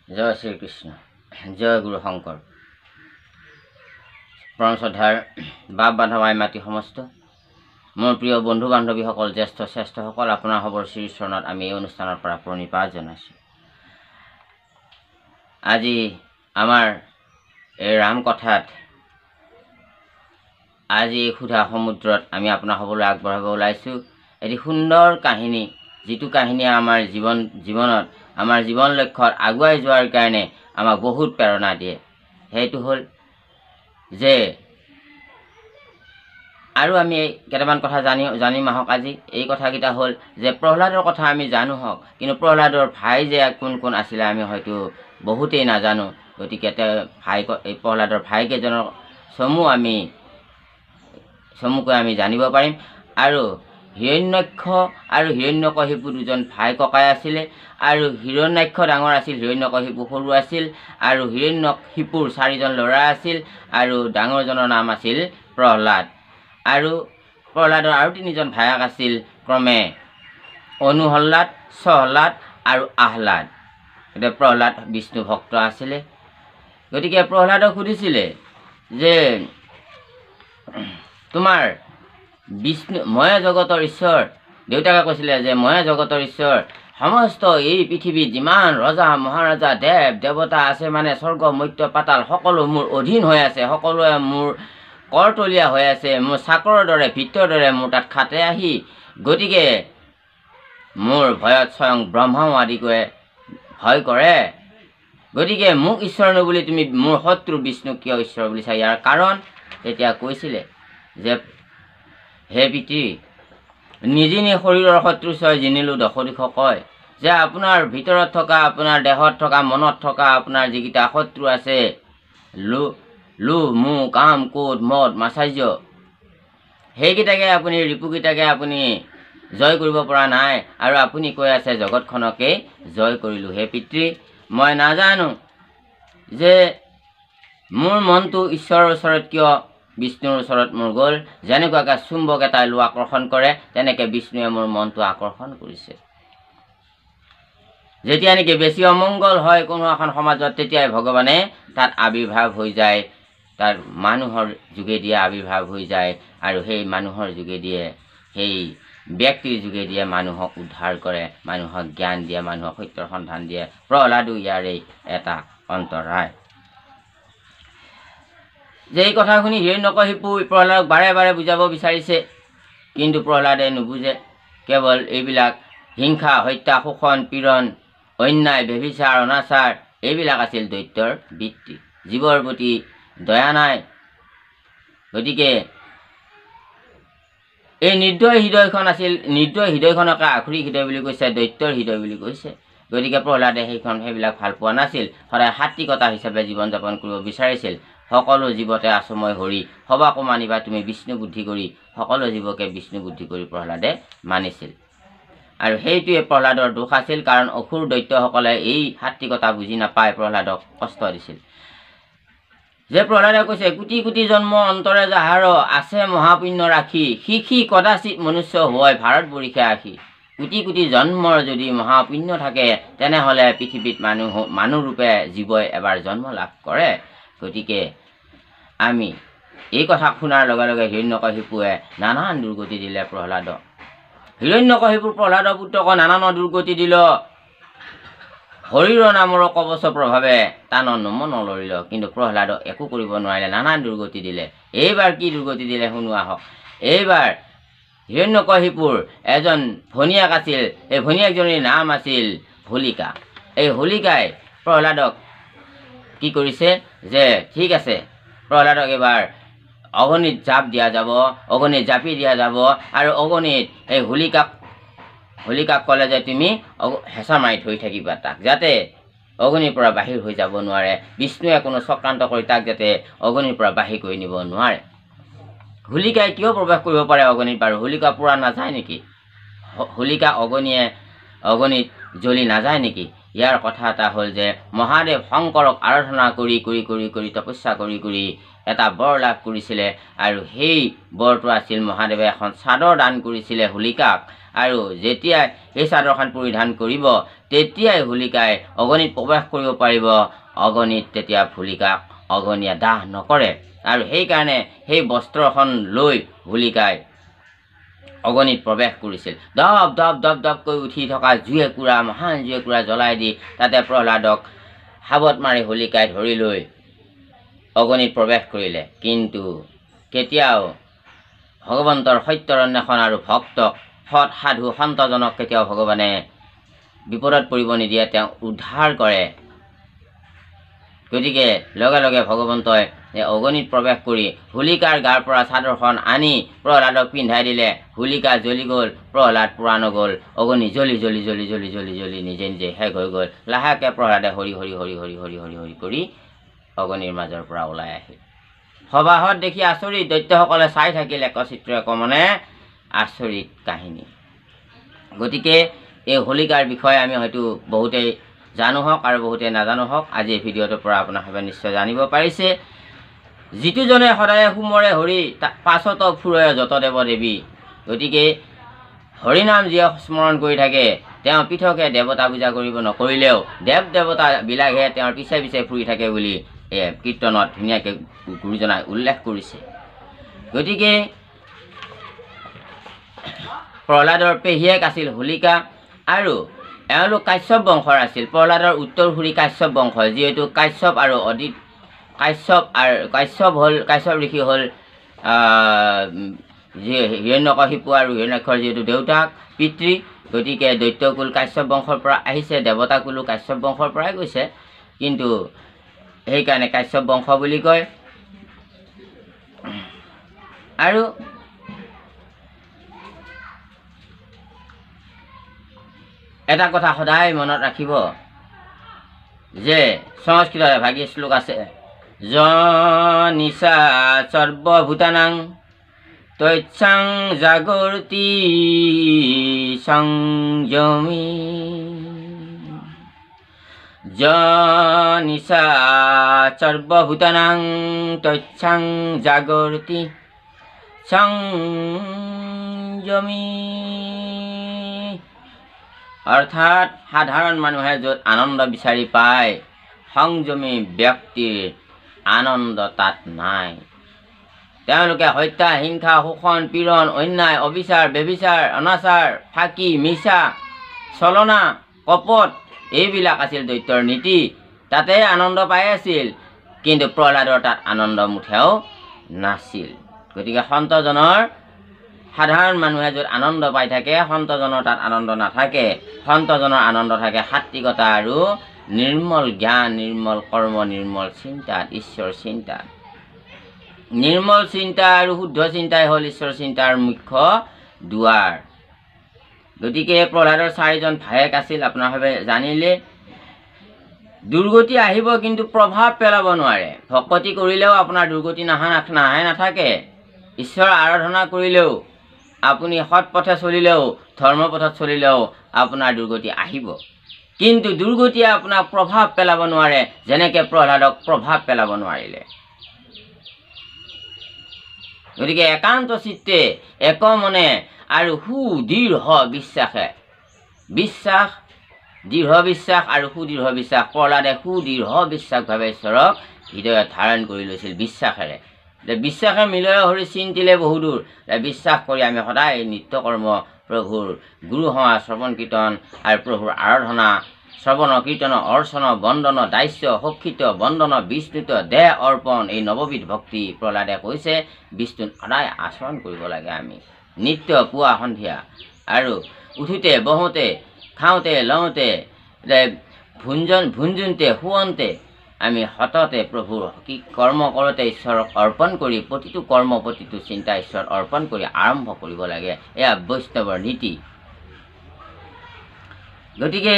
জয় শ্ৰীকৃষ্ণ, জয় গুৰু শংকৰ। পৰম শ্ৰদ্ধাৰ বাপ বান্ধৱ আই মাতৃ সমস্ত মোৰ প্ৰিয় বন্ধু বান্ধৱীসকল, জ্যেষ্ঠ শ্ৰেষ্ঠসকল, আপোনাৰ সবৰ শ্ৰীচৰণত আমি এই অনুষ্ঠানৰ পৰা প্ৰণিপাত জনাইছোঁ। আজি আমাৰ এই ৰামকথাত আজি সুধা সমুদ্ৰত আমি আপোনাৰ সকলোৱে আগবঢ়াব ওলাইছোঁ এটি সুন্দৰ কাহিনী, যিটো কাহিনীয়ে আমাৰ জীৱনত আমাৰ জীৱন লক্ষ্যত আগুৱাই যোৱাৰ কাৰণে আমাক বহুত প্ৰেৰণা দিয়ে। সেইটো হ'ল যে আৰু আমি কেইটামান কথা জানিম আহক। আজি এই কথাকেইটা হ'ল যে প্ৰহ্লাদৰ কথা আমি জানো হওক, কিন্তু প্ৰহ্লাদৰ ভাই যে কোন কোন আছিলে আমি হয়তো বহুতেই নাজানো। গতিকে এই প্ৰহ্লাদৰ ভাইকেইজনৰ চমুকৈ আমি জানিব পাৰিম। আৰু হিৰণ্যাক্ষ আৰু হিৰণ্যকশিপু দুজন ভাই ককাই আছিলে, আৰু হিৰণ্যাক্ষ ডাঙৰ আছিল, হিৰণ্যকশিপু সৰু আছিল, আৰু হিৰণ্যকশিপুৰ 4জন ল'ৰা আছিল, আৰু ডাঙৰজনৰ নাম আছিল প্ৰহ্লাদ। আৰু প্ৰহ্লাদৰ আৰু 3জন ভায়েক আছিল, ক্ৰমে অনুহল্লাদ, সহল্লাদ আৰু আহ্লাদ। এতিয়া প্ৰহ্লাদ বিষ্ণু ভক্ত আছিলে। গতিকে প্ৰহ্লাদক সুধিছিলে যে তোমাৰ ময়ে জগতৰ ঈশ্বৰ। দেউতাকে কৈছিলে যে ময়ে জগতৰ ঈশ্বৰ, সমস্ত এই পৃথিৱীত যিমান ৰজা মহাৰজা দেৱ দেৱতা আছে, মানে স্বৰ্গ মৰ্ত্য পাতাল সকলো মোৰ অধীন হৈ আছে, সকলোৱে মোৰ কৰতলীয়া হৈ আছে, মোৰ চাকৰৰ দৰে ভিত্তৰ দৰে মোৰ তাত খাটে আহি। গতিকে মোৰ ভয়ত স্বয়ং ব্ৰহ্মাও আদিকৈ ভয় কৰে। গতিকে মোক ঈশ্বৰ নবুলি তুমি মোৰ শত্ৰু বিষ্ণুক কিয় ঈশ্বৰ বুলিছা? ইয়াৰ কাৰণ তেতিয়া কৈছিলে যে হে পিতৃ, নিজিনি শৰীৰৰ শত্ৰু ছয় জিনিলো দশদিশ কয়, যে আপোনাৰ ভিতৰত থকা, আপোনাৰ দেহত থকা, মনত থকা আপোনাৰ যিকেইটা শত্ৰু আছে, লোভ মোহ কাম ক্ৰোধ মদ মাৎসৰ্য, সেইকেইটাকে আপুনি ৰিপুকেইটাকে আপুনি জয় কৰিব পৰা নাই, আৰু আপুনি কৈ আছে জগতখনকে জয় কৰিলোঁ। হে পিতৃ, মই নাজানো যে মোৰ মনটো ঈশ্বৰৰ ওচৰত কিয় বিষ্ণুৰ ওচৰত মোৰ গ'ল। যেনেকুৱাকৈ চুম্বক এটাই লো আকৰ্ষণ কৰে, তেনেকৈ বিষ্ণুৱে মোৰ মনটো আকৰ্ষণ কৰিছে। যেতিয়া নেকি বেছি অমংগল হয় কোনো এখন সমাজত, তেতিয়াই ভগৱানে তাত আৱিৰ্ভাৱ হৈ যায়, তাৰ মানুহৰ যোগেদিয়ে আৱিৰ্ভাৱ হৈ যায়, আৰু সেই মানুহৰ যোগেদিয়ে, সেই ব্যক্তিৰ যোগেদিয়ে মানুহক উদ্ধাৰ কৰে, মানুহক জ্ঞান দিয়ে, মানুহক সত্যৰ সন্ধান দিয়ে। প্ৰহ্লাদো ইয়াৰেই এটা অন্তৰায়। যে এই কথা শুনি হিৰণ্যকশিপু প্ৰহ্লাদক বাৰে বাৰে বুজাব বিচাৰিছে, কিন্তু প্ৰহ্লাদে নুবুজে। কেৱল এইবিলাক হিংসা হত্যা শোষণ পীড়ন অন্যায় ব্যভিচাৰ অনাচাৰ এইবিলাক আছিল দৈত্যৰ বৃত্তি। জীৱৰ প্ৰতি দয়া নাই। গতিকে এই নিৰ্দয় হৃদয়খন আছিল, নিৰ্দয় হৃদয়খনকে আখুৰিক হৃদয় বুলি কৈছে, দৈত্যৰ হৃদয় বুলি কৈছে। গতিকে প্ৰহ্লাদে সেইবিলাক ভাল পোৱা নাছিল, সদায় সাত্বিকতা হিচাপে জীৱন যাপন কৰিব বিচাৰিছিল। সকলো জীৱতে আছো মই হৰি, সবাকো মানিবা তুমি বিষ্ণু বুদ্ধি কৰি, সকলো জীৱকে বিষ্ণু বুদ্ধি কৰি প্ৰহ্লাদে মানিছিল। আৰু সেইটোৱে প্ৰহ্লাদৰ দোষ আছিল, কাৰণ অসুৰ দৈত্যসকলে এই সাত্বিকতা বুজি নাপাই প্ৰহ্লাদক কষ্ট দিছিল। যে প্ৰহ্লাদে কৈছে কোটি কোটি জন্ম অন্তৰে যাহাৰ আছে মহাপুণ্য ৰাখি, শিখি কদাচিত মনুষ্য হয় ভাৰত বৰিষা আখি। কোটি কোটি জন্মৰ যদি মহাপুণ্য থাকে, তেনেহ'লে পৃথিৱীত মানুহ ৰূপে জীৱই এবাৰ জন্ম লাভ কৰে। গতিকে আমি এই কথা শুনাৰ লগে লগে হিৰণ্যকশিপুৱে নানান দুৰ্গতি দিলে প্ৰহ্লাদক। হিৰণ্যকশিপুৰ প্ৰহ্লাদৰ পুত্ৰক নানান দুৰ্গতি দিল। শৰীৰৰ নামৰ কবচ প্ৰভাৱে টান নম নলৰিল, কিন্তু প্ৰহ্লাদক একো কৰিব নোৱাৰিলে, নানান দুৰ্গতি দিলে। এইবাৰ কি দুৰ্গতি দিলে শুনো আহক। এইবাৰ হিৰণ্যকশিপুৰ এজন ভনীয়েক আছিল, এই ভনীয়েকজনীৰ নাম আছিল হোলিকা। এই হোলিকাই প্ৰহ্লাদক কি কৰিছে যে ঠিক আছে, প্ৰহ্লাদক এবাৰ অগ্নিত জাপ দিয়া যাব, অগ্নিত জাপি দিয়া যাব, আৰু অগ্নিত এই হোলিকাক ক'লে যে তুমি হেঁচা মাৰি ধৰি থাকিবা তাক, যাতে অগ্নিৰ পৰা বাহিৰ হৈ যাব নোৱাৰে। বিষ্ণুৱে কোনো চক্ৰান্ত কৰি তাক যাতে অগ্নিৰ পৰা বাহিৰ কৰি নিব নোৱাৰে। হোলিকাই কিয় প্ৰৱেশ কৰিব পাৰে অগ্নিত বাৰু? হোলিকা পুৰা নাযায় নেকি? হোলিকা অগ্নিত জ্বলি নাযায় নেকি? ইয়াৰ কথা এটা হ'ল যে মহাদেৱ শংকৰক আৰাধনা কৰি তপস্যা কৰি এটা বৰ লাভ কৰিছিলে, আৰু সেই বৰটো আছিল মহাদেৱে এখন চাদৰ দান কৰিছিলে হোলিকাক, আৰু যেতিয়াই এই চাদৰখন পৰিধান কৰিব তেতিয়াই হোলিকাই অগ্নিত প্ৰৱেশ কৰিব পাৰিব। অগ্নিত তেতিয়া হোলিকাক অগ্নিয়ে দাহ নকৰে। আৰু সেইকাৰণে সেই বস্ত্ৰখন লৈ হোলিকাই অগ্নিত প্ৰৱেশ কৰিছিল। দপ দপ দপ দপকৈ উঠি থকা জুইকুৰা, মহান জুইকুৰা জ্বলাই দি তাতে প্ৰহ্লাদক সাবত মাৰি হোলিকাই ধৰি লৈ অগ্নিত প্ৰৱেশ কৰিলে। কিন্তু কেতিয়াও ভগৱন্তৰ সত্যৰ অন্বেষণ আৰু ভক্তক সৎ সাধু সন্তজনক কেতিয়াও ভগৱানে বিপদত পৰিব নিদিয়ে, তেওঁ উদ্ধাৰ কৰে। গতিকে লগে লগে ভগৱন্তই অগ্নিত প্ৰৱেশ কৰি হোলিকাৰ গাৰ পৰা চাদৰখন আনি প্ৰহ্লাদক পিন্ধাই দিলে। হোলিকা জ্বলি গ'ল, প্ৰহ্লাদ পোৰা নগ'ল। অগ্নি জ্বলি জ্বলি জ্বলি জ্বলি জ্বলি জ্বলি নিজে নিজে শেষ হৈ গ'ল। লাহেকৈ প্ৰহ্লাদে হৰি হৰি হৰি হৰি হৰি হৰি হৰি কৰি অগ্নিৰ মাজৰ পৰা ওলাই আহিল। সবাহত দেখি আচৰিত, দৈত্যসকলে চাই থাকিল একচিত্ৰ একমনে। আচৰিত কাহিনী। গতিকে এই হোলিকাৰ বিষয়ে আমি হয়তো বহুতেই জানো হওক আৰু বহুতেই নাজানো হওক, আজি এই ভিডিঅ'টোৰ পৰা আপোনালোকে নিশ্চয় জানিব পাৰিছে। যিটোজনে সদায় সুমৰে হৰি পাছত ফুৰয় যত দেৱ দেৱী। গতিকে হৰিনাম যিয়ে স্মৰণ কৰি থাকে তেওঁ পৃথকে দেৱতা পূজা কৰিব নকৰিলেও দেৱ দেৱতাবিলাকহে তেওঁৰ পিছে পিছে ফুৰি থাকে বুলি কীৰ্তনত ধুনীয়াকৈ গুৰুজনাই উল্লেখ কৰিছে। গতিকে প্ৰহ্লাদৰ পেহীয়েক আছিল হোলিকা আৰু এওঁলোক কাশ্যপ বংশৰ আছিল। প্ৰহ্লাদৰ উত্তৰসূৰী কাশ্যপ বংশ, যিহেতু কাশ্যপ আৰু অদিত কাশ্যপ ঋষি হ'ল হিৰণ্যকশিপু আৰু হিৰণ্যাক্ষৰ যিহেতু দেউতাক পিতৃ। গতিকে দৈত্যকুল কাশ্যপ বংশৰ পৰা আহিছে, দেৱতাকুলো কাশ্যপ বংশৰ পৰাই গৈছে, কিন্তু সেইকাৰণে কাশ্যপ বংশ বুলি কয়। আৰু এটা কথা সদায় মনত ৰাখিব যে সংস্কৃতত এভাগী শ্লোক আছে, য নিশা সৰ্বভূতানাং তৈচ্ছাং জাগৰ্তি সংযমী। য নিশা সৰ্বভূতানাং তৈচ্ছাং জাগৰ্তি সংযমী। অৰ্থাৎ সাধাৰণ মানুহে য'ত আনন্দ বিচাৰি পায়, সংযমী ব্যক্তিৰ আনন্দ তাত নাই। তেওঁলোকে হত্যা, হিংসা, শোষণ, পীড়ন, অন্যায়, অবিচাৰ, ব্যভিচাৰ, অনাচাৰ, ফাঁকি, মিছা, ছলনা, কপট এইবিলাক আছিল দৈত্যৰ নীতি। তাতে আনন্দ পাই আছিল, কিন্তু প্ৰহ্লাদৰ তাত আনন্দ মুঠেও নাছিল। গতিকে সন্তজনৰ সাধাৰণ মানুহে য'ত আনন্দ পাই থাকে, সন্তজনৰ তাত আনন্দ নাথাকে। সন্তজনৰ আনন্দ থাকে সাত্বিকতা আৰু নিৰ্মল জ্ঞান, নিৰ্মল কৰ্ম, নিৰ্মল চিন্তাত, ঈশ্বৰ চিন্তাত। নিৰ্মল চিন্তা আৰু শুদ্ধ চিন্তাই হ'ল ঈশ্বৰ চিন্তাৰ মুখ্য দুৱাৰ। গতিকে প্ৰহ্লাদৰ 4জন ভায়েক আছিল, আপোনালোকে জানিলে। দুৰ্গতি আহিব কিন্তু প্ৰভাৱ পেলাব নোৱাৰে। ভকতি কৰিলেও আপোনাৰ দুৰ্গতি নাথাকে। ঈশ্বৰৰ আৰাধনা কৰিলেও, আপুনি সৎ পথে চলিলেও, ধৰ্মপথত চলিলেও আপোনাৰ দুৰ্গতি আহিব, কিন্তু দুৰ্গতিয়ে আপোনাক প্ৰভাৱ পেলাব নোৱাৰে, যেনেকৈ প্ৰহ্লাদক প্ৰভাৱ পেলাব নোৱাৰিলে। গতিকে একান্ত চিত্তে, একমনে আৰু সুদৃঢ় বিশ্বাসে, দৃঢ় বিশ্বাস আৰু সুদৃঢ় বিশ্বাস, প্ৰহ্লাদে সুদৃঢ় বিশ্বাসভাৱে ঈশ্বৰক হৃদয়ত ধাৰণ কৰি লৈছিল বিশ্বাসেৰে। বিশ্বাসে মিলয় হৰি চিন্তিলে বহুদূৰ। বিশ্বাস কৰি আমি সদায় নিত্য কৰ্ম, প্ৰভুৰ গুৰু সেৱা, শ্ৰৱণ কীৰ্তন আৰু প্ৰভুৰ আৰাধনা, শ্ৰৱণ কীৰ্তন, অৰ্চন, বন্দন, দাস্য, সক্ষিত, বন্দন, বিস্তুত, দেহ অৰ্পণ, এই নৱবিধ ভক্তি প্ৰহ্লাদে কৈছে বিষ্ণুত সদায় আচৰণ কৰিব লাগে। আমি নিত্য পুৱা সন্ধিয়া আৰু উঠোতে বহোঁতে, খাওঁতে লওঁতে, ভুঞ্জোতে শুৱন্তে আমি সততে প্ৰভুৰ কি কৰ্ম কৰোঁতে ঈশ্বৰক অৰ্পণ কৰি, প্ৰতিটো কৰ্ম, প্ৰতিটো চিন্তা ঈশ্বৰ অৰ্পণ কৰি আৰম্ভ কৰিব লাগে। এয়া বৈষ্ণৱৰ নীতি। গতিকে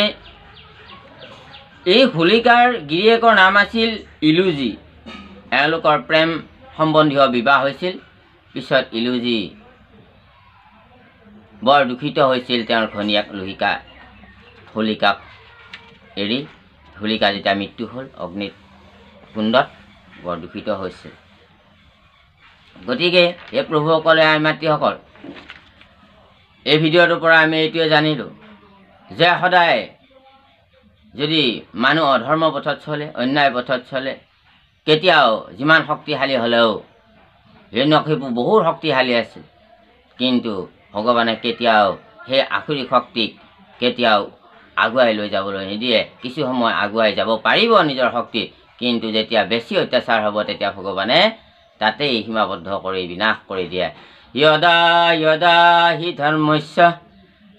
এই হোলিকাৰ গিৰিয়েকৰ নাম আছিল ইলুজি। এওঁলোকৰ প্ৰেম সম্বন্ধীয় বিবাহ হৈছিল। পিছত ইলুজি বৰ দুখিত হৈছিল তেওঁৰ ঘনীয়েক হোলিকাক এৰি। হোলিকা যেতিয়া মৃত্যু হ'ল অগ্নিত কুণ্ডত, বৰ দুখিত হৈছিল। গতিকে এই প্ৰভুসকলে মাতৃসকল, এই ভিডিঅ'টোৰ পৰা আমি এইটোৱে জানিলোঁ যে সদায় যদি মানুহ অধৰ্ম পথত চলে, অন্যায় পথত চলে, কেতিয়াও যিমান শক্তিশালী হ'লেও হিৰণ্যকশিপু বহুত শক্তিশালী আছিল, কিন্তু ভগৱানে কেতিয়াও সেই আসুৰিক শক্তিক কেতিয়াও আগুৱাই লৈ যাবলৈ নিদিয়ে। কিছু সময় আগুৱাই যাব পাৰিব নিজৰ শক্তিত, কিন্তু যেতিয়া বেছি অত্যাচাৰ হ'ব তেতিয়া ভগৱানে তাতেই সীমাবদ্ধ কৰি বিনাশ কৰি দিয়ে। যদা যদা হি ধৰ্মস্য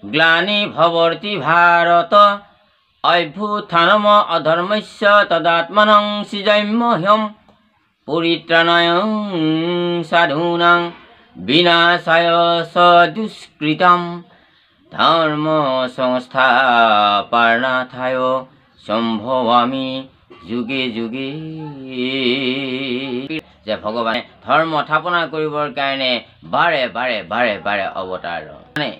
গ্লানি ভৱতি ভাৰত অভ্যুত্থানম অধৰ্মস্য তদাত্মনং সৃজাম্যহ্যম পৰিত্ৰাণায় সাধূনাং বিনাশায় চ দুষ্কৃতম ধৰ্ম সংস্থাপনাথায় সম্ভৱামি যুগে যুগে। যে ভগৱানে ধৰ্ম স্থাপনা কৰিবৰ কাৰণে বাৰে বাৰে বাৰে বাৰে অৱতাৰ মানে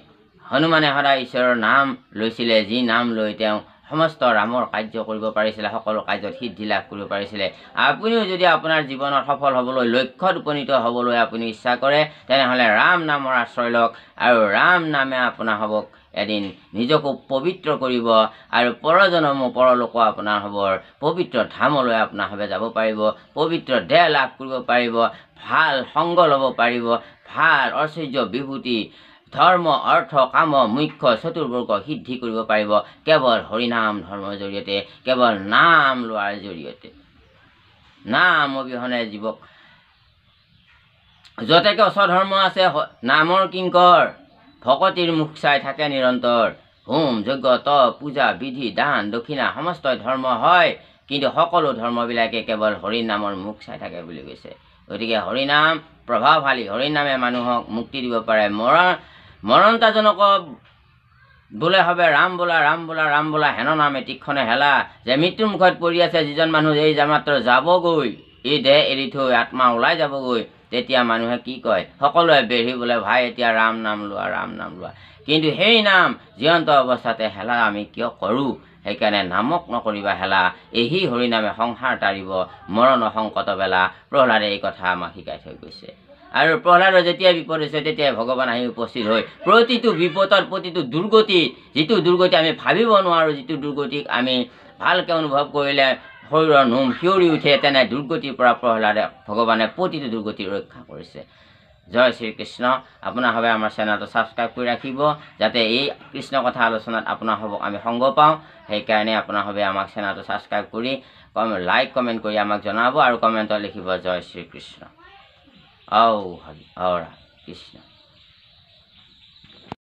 হনুমানে সদায় ঈশ্বৰৰ নাম লৈছিলে, যি নাম লৈ তেওঁ সমস্ত ৰামৰ কাৰ্য কৰিব পাৰিছিলে, সকলো কাৰ্যত সিদ্ধি লাভ কৰিব পাৰিছিলে। আপুনিও যদি আপোনাৰ জীৱনত সফল হ'বলৈ, লক্ষ্যত উপনীত হ'বলৈ আপুনি ইচ্ছা কৰে, তেনেহ'লে ৰাম নামৰ আশ্ৰয় লওক, আৰু ৰাম নামে আপোনাৰ হ'বক এদিন নিজকো পবিত্ৰ কৰিব, আৰু পৰজনমো পৰলোকো আপোনাৰ হ'ব, পবিত্ৰ ধামলৈ আপোনাৰ হবে যাব পাৰিব, পবিত্ৰ দেহ লাভ কৰিব পাৰিব, ভাল সংগ ল'ব পাৰিব, ভাল ঐশ্বৰ্য বিভূতি ধৰ্ম অৰ্থ কাম মুখ্য চতুৰ্বৰ্গ সিদ্ধি কৰিব পাৰিব কেৱল হৰিনাম ধৰ্মৰ জৰিয়তে, কেৱল নাম লোৱাৰ জৰিয়তে। নাম অবিহনে জীৱক যতেকে স্বধৰ্ম আছে নামৰ কিংকৰ, ভকতিৰ মুখ চাই থাকে নিৰন্তৰ। হোম যজ্ঞ তপ পূজা বিধি দান দক্ষিণা সমস্ত ধৰ্ম হয়, কিন্তু সকলো ধৰ্মবিলাকে কেৱল হৰিনামৰ মুখ চাই থাকে বুলি কৈছে। গতিকে হৰিনাম প্ৰভাৱশালী, হৰিনামে মানুহক মুক্তি দিব পাৰে। মৰণতাজনক বোলে হবে ৰাম বোলা ৰাম বোলা ৰাম বোলা, হেন নামে তীক্ষণে হেলা। যে মৃত্যুৰ মুখত পৰি আছে যিজন মানুহ, এই মাত্ৰ যাবগৈ, এই দেহ এৰি থৈ আত্মা ওলাই যাবগৈ, তেতিয়া মানুহে কি কয়, সকলোৱে বেঢ়ি বোলে ভাই এতিয়া ৰাম নাম লোৱা ৰাম নাম লোৱা। কিন্তু সেই নাম জীয়ন্ত অৱস্থাতে হেলা আমি কিয় কৰোঁ? সেইকাৰণে নামক নকৰিবা হেলা, এই হৰিনামে সংসাৰ তাৰিব মৰণ সংকট বেলা। প্ৰহ্লাদে এই কথা আমাক শিকাই থৈ গৈছে। আৰু প্ৰহ্লাদৰ যেতিয়া বিপদ হৈছে তেতিয়াই ভগৱান আহি উপস্থিত হৈ প্ৰতিটো বিপদত, প্ৰতিটো দুৰ্গতিত, যিটো দুৰ্গতি আমি ভাবিব নোৱাৰোঁ, যিটো দুৰ্গতিক আমি ভালকৈ অনুভৱ কৰিলে শৰীৰৰ নোম শিয়ৰি উঠে, তেনে দুৰ্গতিৰ পৰা প্ৰহ্লাদে ভগৱানে প্ৰতিটো দুৰ্গতি ৰক্ষা কৰিছে। জয় শ্ৰীকৃষ্ণ। আপোনাৰ হবে আমাৰ চেনেলটো ছাবস্ক্ৰাইব কৰি ৰাখিব, যাতে এই কৃষ্ণ কথা আলোচনাত আপোনাৰ হ'বক আমি সংগ পাওঁ। সেইকাৰণে আপোনাৰ হবে আমাক চেনেলটো ছাবস্ক্ৰাইব কৰি লাইক কমেণ্ট কৰি আমাক জনাব, আৰু কমেণ্টত লিখিব জয় শ্ৰীকৃষ্ণ। হৰি কৃষ্ণ।